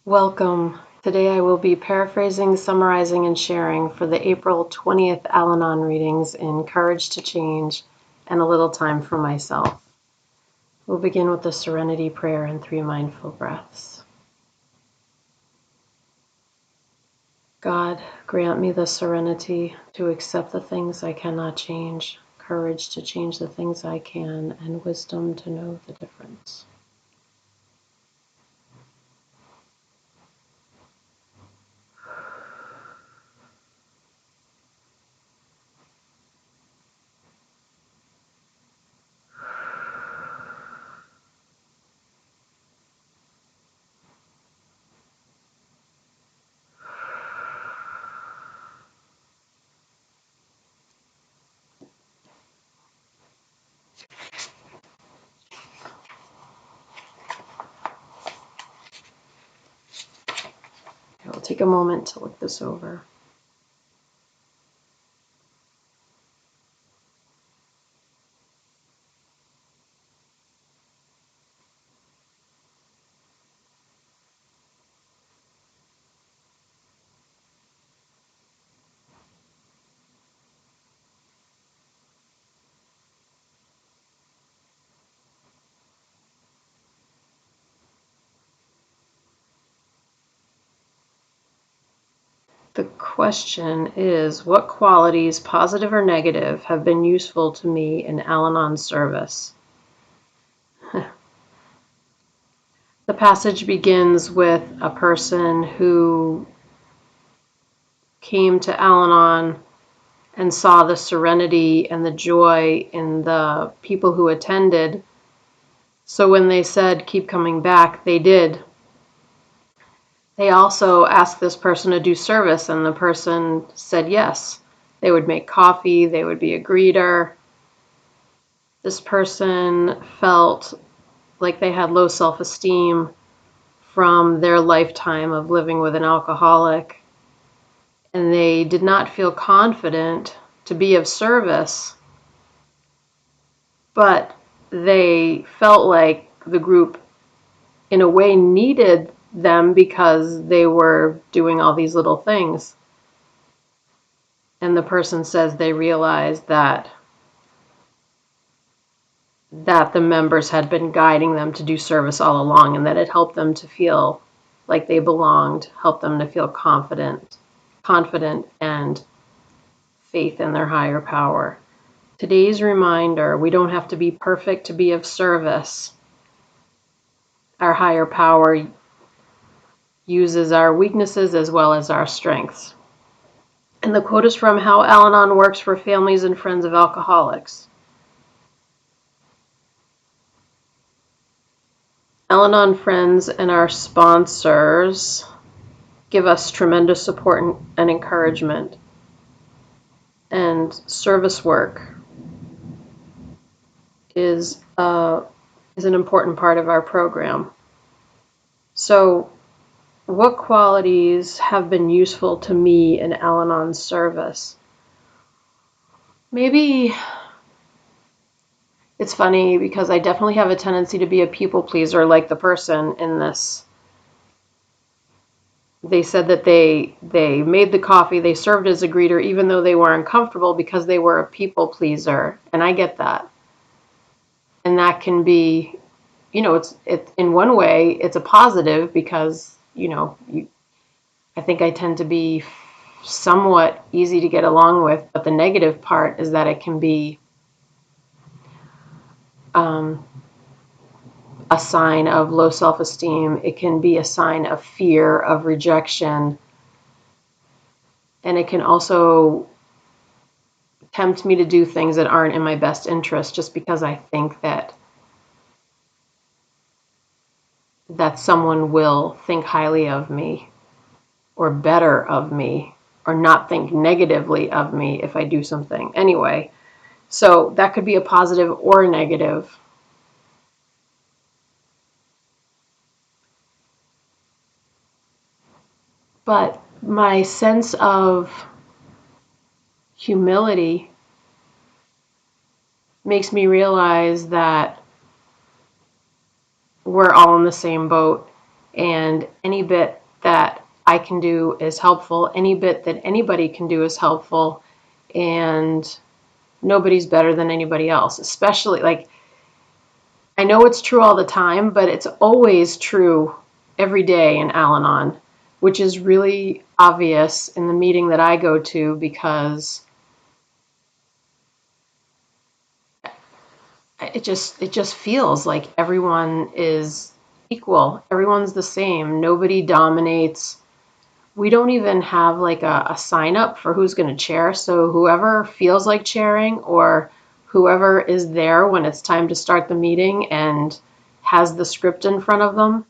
Welcome. Today I will be paraphrasing, summarizing, and sharing for the April 20th Al-Anon readings in Courage to Change and a little time for myself. We'll begin with the Serenity Prayer and 3 mindful breaths. God, grant me the serenity to accept the things I cannot change, courage to change the things I can, and wisdom to know the difference. I'll take a moment to look this over. The question is, what qualities, positive or negative, have been useful to me in Al-Anon service? The passage begins with a person who came to Al-Anon and saw the serenity and the joy in the people who attended. So when they said, keep coming back, they did. They also asked this person to do service, and the person said yes. They would make coffee, they would be a greeter. This person felt like they had low self-esteem from their lifetime of living with an alcoholic, and they did not feel confident to be of service, but they felt like the group in a way needed them because they were doing all these little things. And the person says they realized that the members had been guiding them to do service all along, and that it helped them to feel like they belonged, helped them to feel confident and faith in their higher power. Today's reminder, we don't have to be perfect to be of service. Our higher power uses our weaknesses as well as our strengths. And the quote is from How Al-Anon Works for Families and Friends of Alcoholics. Al-Anon friends and our sponsors give us tremendous support and encouragement. And service work is an important part of our program. So, what qualities have been useful to me in Al-Anon service? Maybe it's funny because I definitely have a tendency to be a people pleaser, like the person in this. They said that they made the coffee, they served as a greeter even though they were uncomfortable because they were a people pleaser, and I get that. And that can be, it's in one way it's a positive because, I think I tend to be somewhat easy to get along with, but the negative part is that it can be a sign of low self-esteem. It can be a sign of fear, of rejection, and it can also tempt me to do things that aren't in my best interest just because I think that someone will think highly of me or better of me or not think negatively of me if I do something. Anyway, so that could be a positive or a negative. But my sense of humility makes me realize that we're all in the same boat, And any bit that I can do is helpful. Any bit that anybody can do is helpful. And nobody's better than anybody else, especially like I know it's true all the time, but it's always true every day in Al-Anon, which is really obvious in the meeting that I go to because it just feels like everyone is equal. Everyone's the same. Nobody dominates. We don't even have like a sign up for who's going to chair. So whoever feels like chairing or whoever is there when it's time to start the meeting and has the script in front of them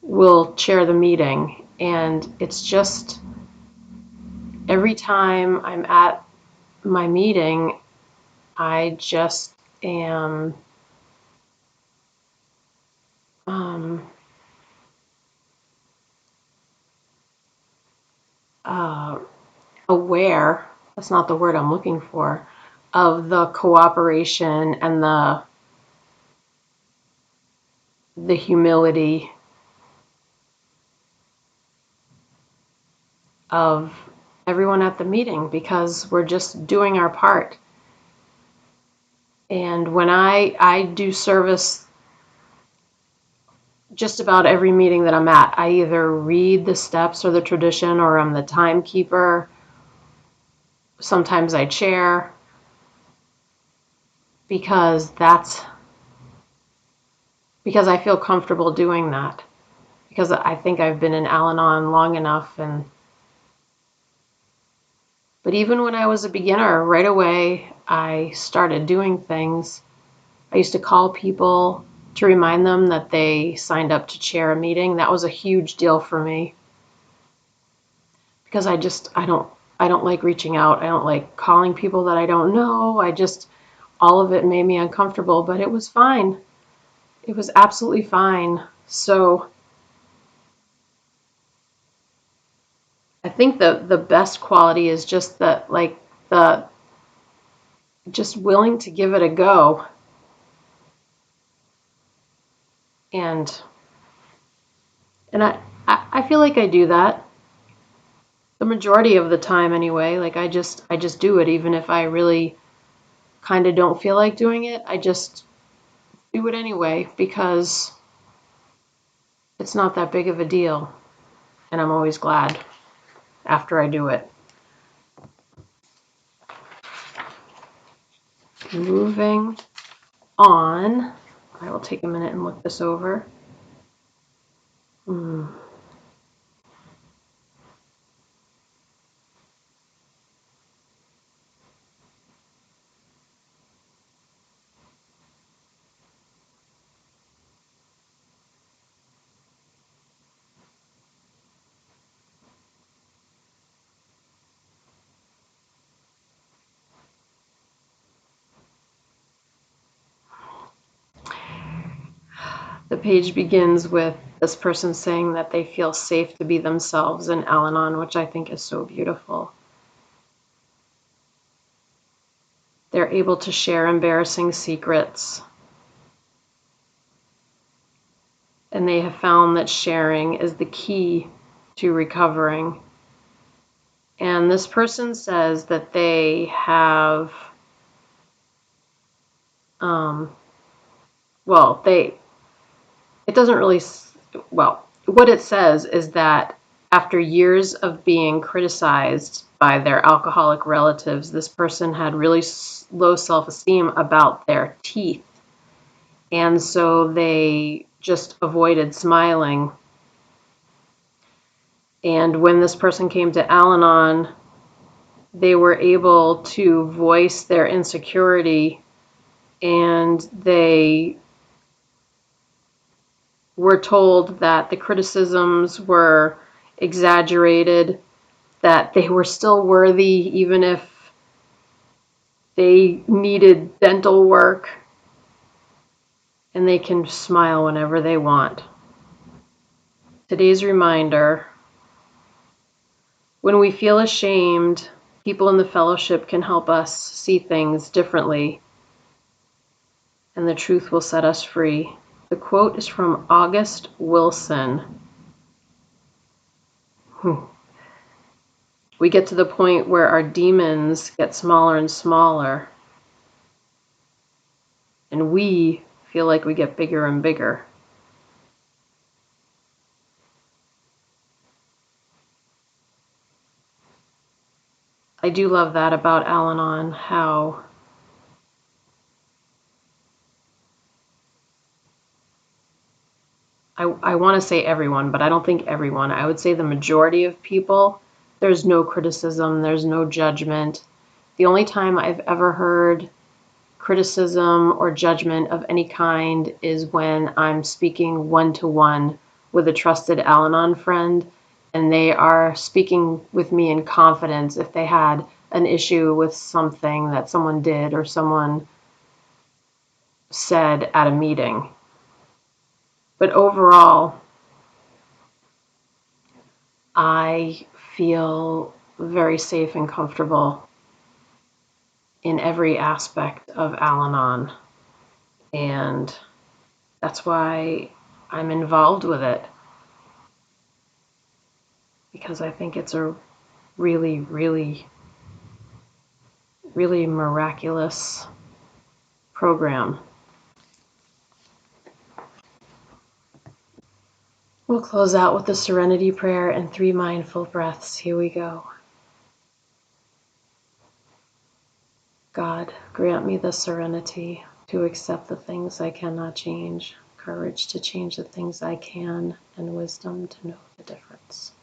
will chair the meeting. And it's just every time I'm at my meeting, I just am um, uh, aware, that's not the word I'm looking for, of the cooperation and the humility of everyone at the meeting because we're just doing our part. And when I do service just about every meeting that I'm at, I either read the steps or the tradition or I'm the timekeeper. Sometimes I chair because I feel comfortable doing that. Because I think I've been in Al-Anon long enough but even when I was a beginner, right away I started doing things. I used to call people to remind them that they signed up to chair a meeting. That was a huge deal for me because I don't like reaching out. I don't like calling people that I don't know. All of it made me uncomfortable, but it was fine. It was absolutely fine. So I think the best quality is just that like the just willing to give it a go. And and I feel like I do that the majority of the time anyway. Like I just do it even if I really kind of don't feel like doing it. I just do it anyway because it's not that big of a deal and I'm always glad after I do it. Moving on, I will take a minute and look this over. Hmm. The page begins with this person saying that they feel safe to be themselves in Al-Anon, which I think is so beautiful. They're able to share embarrassing secrets, and they have found that sharing is the key to recovering. And this person says that they have, um, well, it doesn't really, well, what it says is that after years of being criticized by their alcoholic relatives, this person had really low self-esteem about their teeth. And so they just avoided smiling. And when this person came to Al-Anon, they were able to voice their insecurity and they were told that the criticisms were exaggerated, that they were still worthy even if they needed dental work, and they can smile whenever they want. Today's reminder: when we feel ashamed, people in the fellowship can help us see things differently, and the truth will set us free. The quote is from August Wilson. We get to the point where our demons get smaller and smaller, and we feel like we get bigger and bigger. I do love that about Al-Anon, how I want to say everyone, but I don't think everyone. I would say the majority of people, there's no criticism, there's no judgment. The only time I've ever heard criticism or judgment of any kind is when I'm speaking one-to-one with a trusted Al-Anon friend, and they are speaking with me in confidence if they had an issue with something that someone did or someone said at a meeting. But overall, I feel very safe and comfortable in every aspect of Al-Anon, and that's why I'm involved with it, because I think it's a really, really, really miraculous program. We'll close out with the Serenity Prayer and 3 mindful breaths. Here we go. God, grant me the serenity to accept the things I cannot change, courage to change the things I can, and wisdom to know the difference.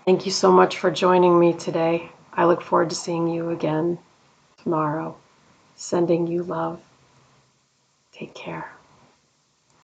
Thank you so much for joining me today. I look forward to seeing you again tomorrow. Sending you love. Take care.